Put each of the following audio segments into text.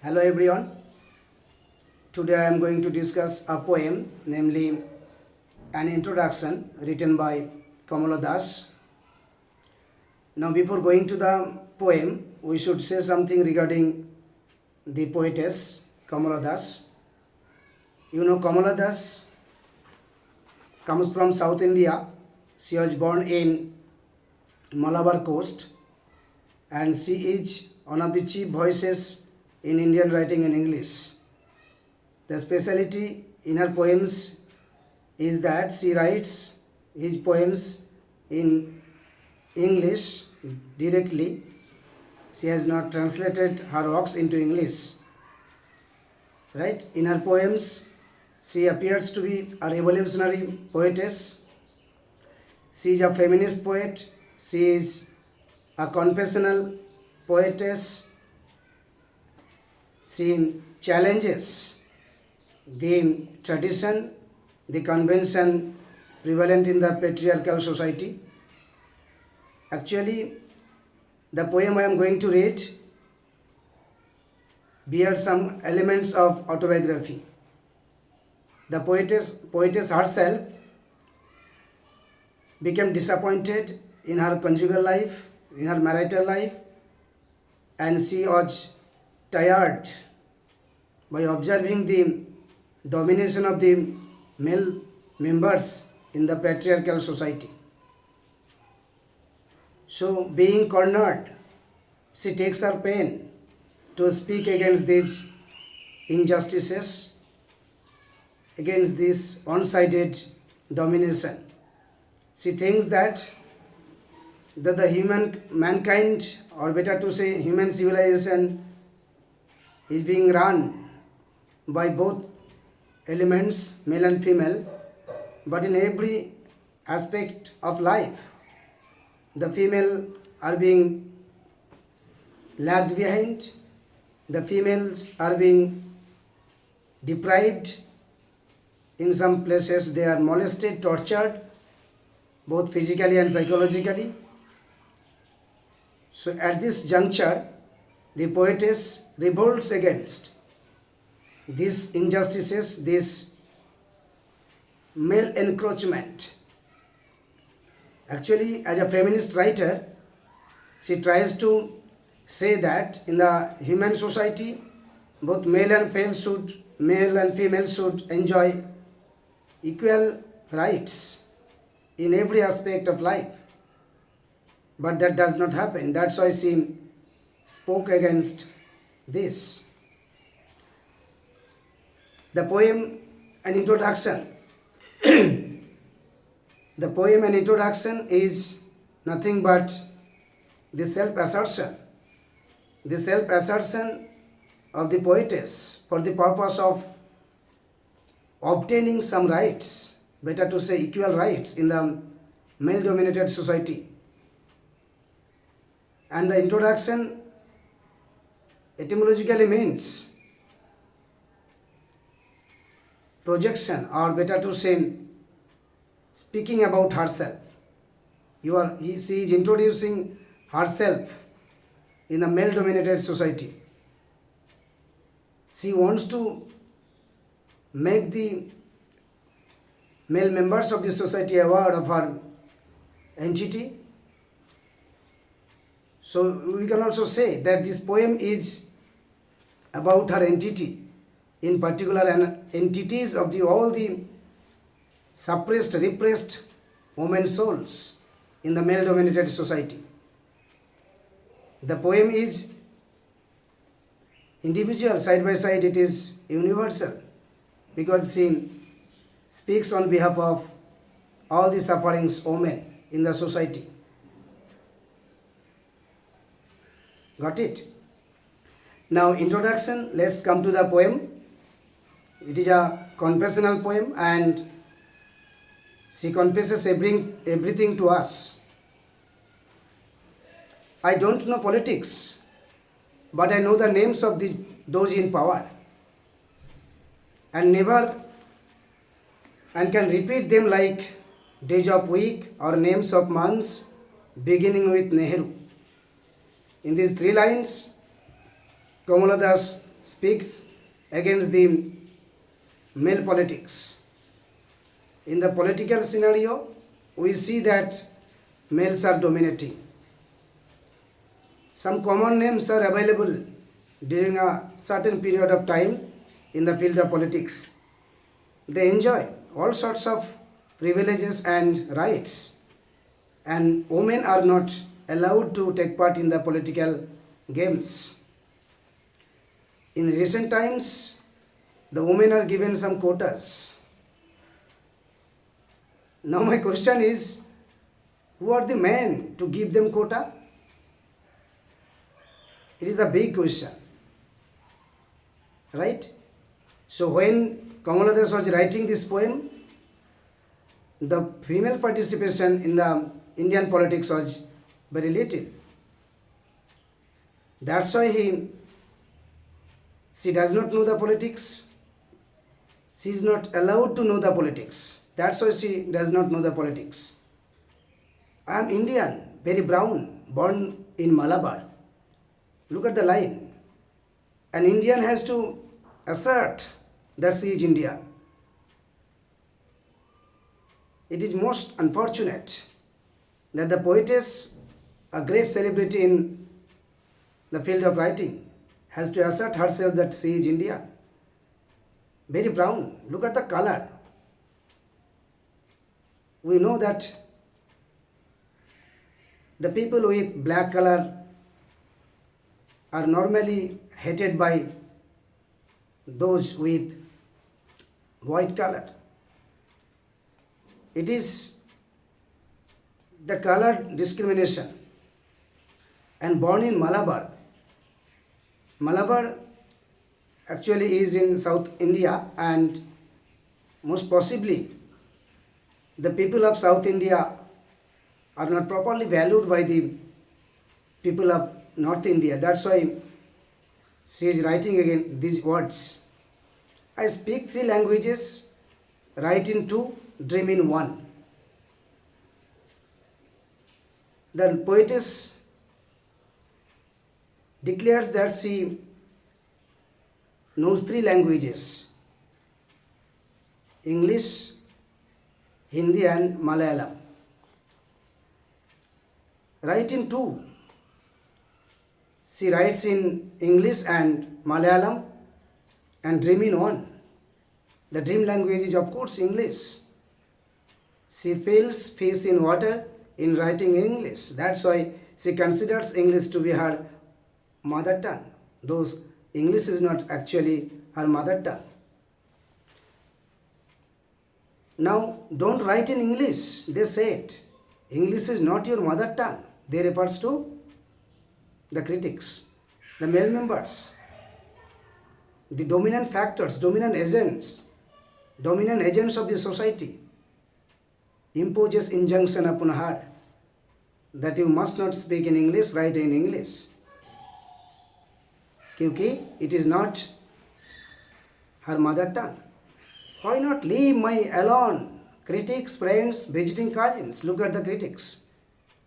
Hello everyone. Today I am going to discuss a poem, namely an introduction written by Kamala. Now, before going to the poem, we should say something regarding the poetess Kamala. You know, Kamala comes from South India. She was born in Malabar coast, and she is one of the chief voices in Indian writing in English. The speciality in her poems is that she writes his poems in English directly. She has not translated her works into English. Right? In her poems, she appears to be a revolutionary poetess. She is a feminist poet. She is a confessional poetess. She challenges the tradition, the convention prevalent in the patriarchal society. Actually, the poem I am going to read bears some elements of autobiography. The poetess herself became disappointed in her conjugal life, in her marital life, and she was tired by observing the domination of the male members in the patriarchal society. So, being cornered, she takes her pen to speak against these injustices, against this one-sided domination. She thinks that the mankind, or better to say human civilization, is being run by both elements, male and female, but in every aspect of life, the female are being lagged behind, the females are being deprived, in some places they are molested, tortured, both physically and psychologically. So at this juncture, the poetess revolts against these injustices, this male encroachment. Actually, as a feminist writer, she tries to say that in the human society, both male and female should enjoy equal rights in every aspect of life. But that does not happen. That's why she spoke against this. The poem and introduction. The poem and introduction is nothing but the self-assertion. The self-assertion of the poetess for the purpose of obtaining some rights, better to say equal rights in the male-dominated society. And the introduction etymologically means projection, or better to say speaking about herself. She is introducing herself in a male-dominated society. She wants to make the male members of the society aware of her entity. So we can also say that this poem is about her entity, in particular and entities of all the suppressed, repressed women's souls in the male-dominated society. The poem is individual, side by side it is universal, because she speaks on behalf of all the sufferings women in the society. Got it? Now, introduction, let's come to the poem. It is a confessional poem, and she confesses everything to us. I don't know politics, but I know the names of those in power, and can repeat them like days of week or names of months beginning with Nehru. In these 3 lines, Kamala speaks against the male politics. In the political scenario, we see that males are dominating. Some common names are available during a certain period of time in the field of politics. They enjoy all sorts of privileges and rights, and women are not allowed to take part in the political games. In recent times, the women are given some quotas. Now my question is, who are the men to give them quota? It is a big question, right? So when Kamala was writing this poem, the female participation in the Indian politics was very little. That's why she does not know the politics. She is not allowed to know the politics. That's why she does not know the politics. I am Indian, very brown, born in Malabar. Look at the line. An Indian has to assert that she is Indian. It is most unfortunate that the poetess, a great celebrity in the field of writing, has to assert herself that she is Indian. Very brown. Look at the color. We know that the people with black color are normally hated by those with white color. It is the color discrimination. And born in Malabar. Malabar actually is in South India, and most possibly the people of South India are not properly valued by the people of North India. That's why she is writing again these words. I speak 3 languages, write in 2, dream in 1. The poetess declares that she knows 3 languages: English, Hindi and Malayalam. Write in 2. She writes in English and Malayalam and dream in 1. The dream language is of course English. She feels fish in water in writing English. That's why she considers English to be her mother tongue. Though English is not actually her mother tongue. Now, don't write in English, they said. English is not your mother tongue. They refers to the critics, the male members, the dominant factors, dominant agents of the society imposes injunction upon her that you must not speak in English, write in English. Kyunki it is not her mother tongue. Why not leave my alone? Critics, friends, visiting cousins. Look at the critics.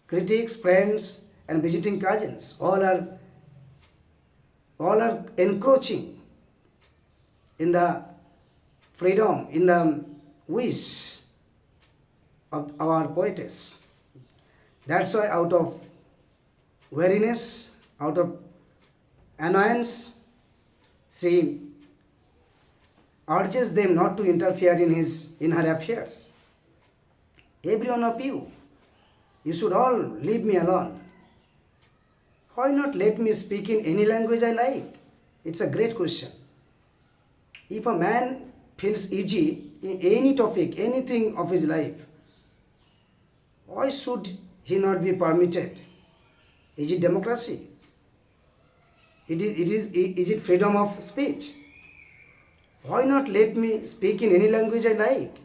Critics, friends, and visiting cousins. All are encroaching in the freedom, in the wish of our poetess. That's why out of weariness, out of annoyance, she urges them not to interfere in her affairs. Every one of you should all leave me alone. Why not let me speak in any language I like? It's a great question. If a man feels easy in any topic, anything of his life, why should he not be permitted? Is it democracy? Is it freedom of speech? Why not let me speak in any language I like?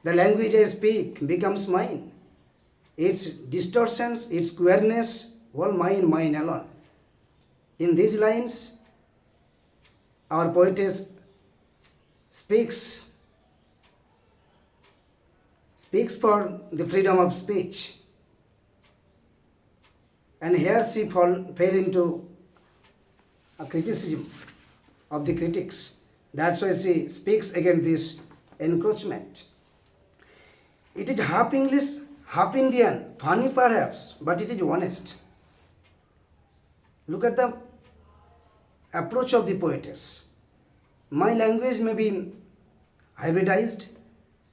The language I speak becomes mine. Its distortions, its queerness, all mine alone. In these lines, our poetess speaks for the freedom of speech. And here she fell into a criticism of the critics. That's why she speaks against this encroachment. It is half English, half Indian, funny perhaps, but it is honest. Look at the approach of the poetess. My language may be hybridized,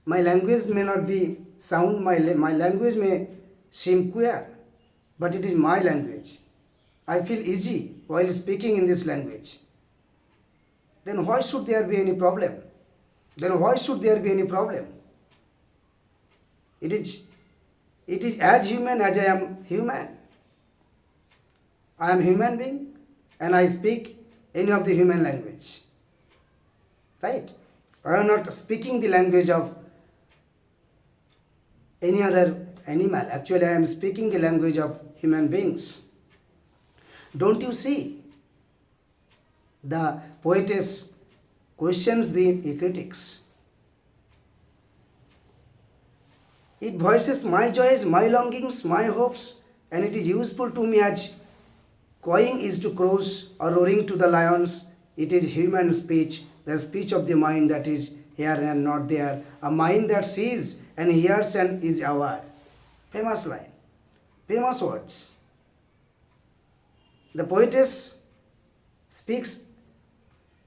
my language may not be sound, my language may seem queer, but it is my language. I feel easy while speaking in this language. Then why should there be any problem? Then why should there be any problem? It is as human as I am human. I am human being and I speak any of the human language. Right? I am not speaking the language of any other animal. Actually, I am speaking the language of human beings. Don't you see? The poetess questions the critics. It voices my joys, my longings, my hopes, and it is useful to me as cawing is to crows or roaring to the lions. It is human speech, the speech of the mind that is here and not there, a mind that sees and hears and is aware. Famous line, famous words. The poetess speaks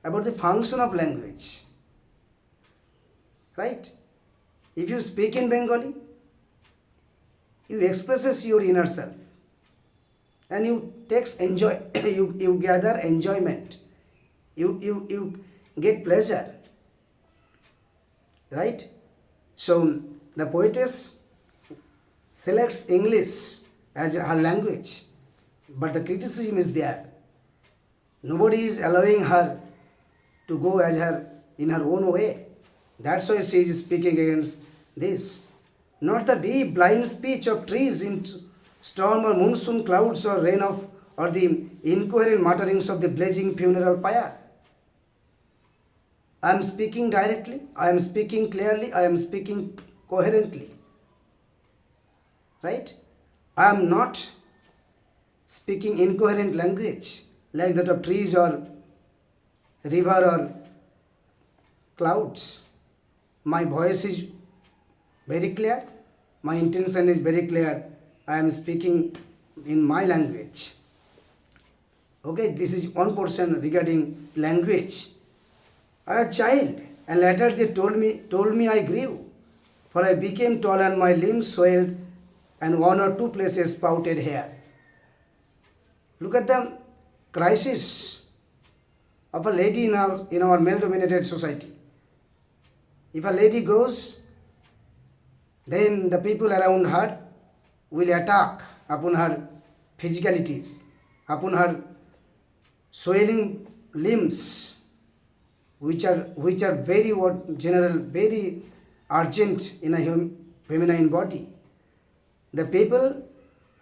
about the function of language. Right? If you speak in Bengali, you expresses your inner self and you takes enjoy you gather enjoyment. You get pleasure. Right? So the poetess selects English as her language, but the criticism is there. Nobody is allowing her to go as her in her own way. That's why she is speaking against this. Not the deep blind speech of trees in storm or monsoon clouds or rain of or the incoherent mutterings of the blazing funeral pyre. I am speaking directly, I am speaking clearly, I am speaking coherently. Right? I am not speaking incoherent language like that of trees or river or clouds. My voice is very clear, my intention is very clear. I am speaking in my language. Okay, this is one portion regarding language. I was a child, and later they told me I grew, for I became tall and my limbs swelled, and one or two places sprouted hair. Look at the crisis of a lady in our male-dominated society. If a lady grows, then the people around her will attack upon her physicalities, upon her swelling limbs, which are very general, very urgent in a feminine body. The people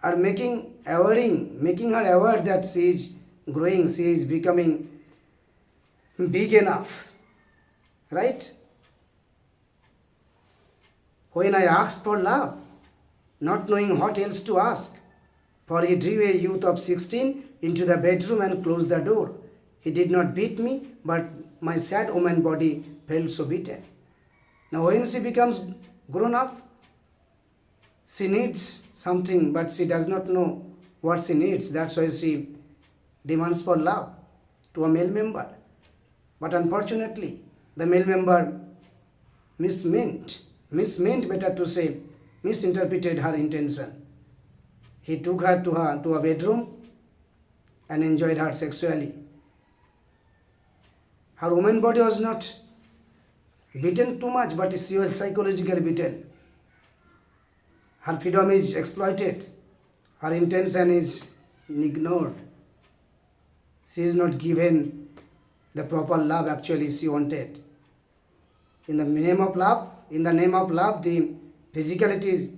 are making her aware that she is growing, she is becoming big enough. Right? When I asked for love, not knowing what else to ask, for he drew a youth of 16 into the bedroom and closed the door. He did not beat me, but my sad woman body felt so beaten. Now when she becomes grown up, she needs something, but she does not know what she needs. That's why she demands for love to a male member. But unfortunately, the male member mismeant better to say, misinterpreted her intention. He took her to a bedroom and enjoyed her sexually. Her woman body was not beaten too much, but she was psychologically beaten. Her freedom is exploited. Her intention is ignored. She is not given the proper love actually she wanted. In the name of love, the physicality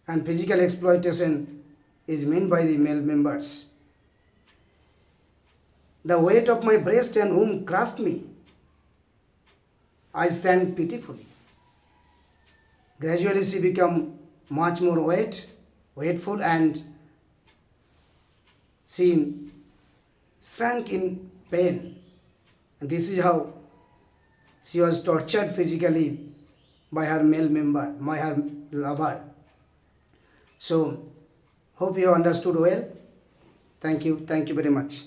and physical exploitation is meant by the male members. The weight of my breast and womb crushed me. I stand pitifully. Gradually she became much more weightful, and she shrank in pain. And this is how she was tortured physically by her male member, by her lover. So, hope you understood well. Thank you very much.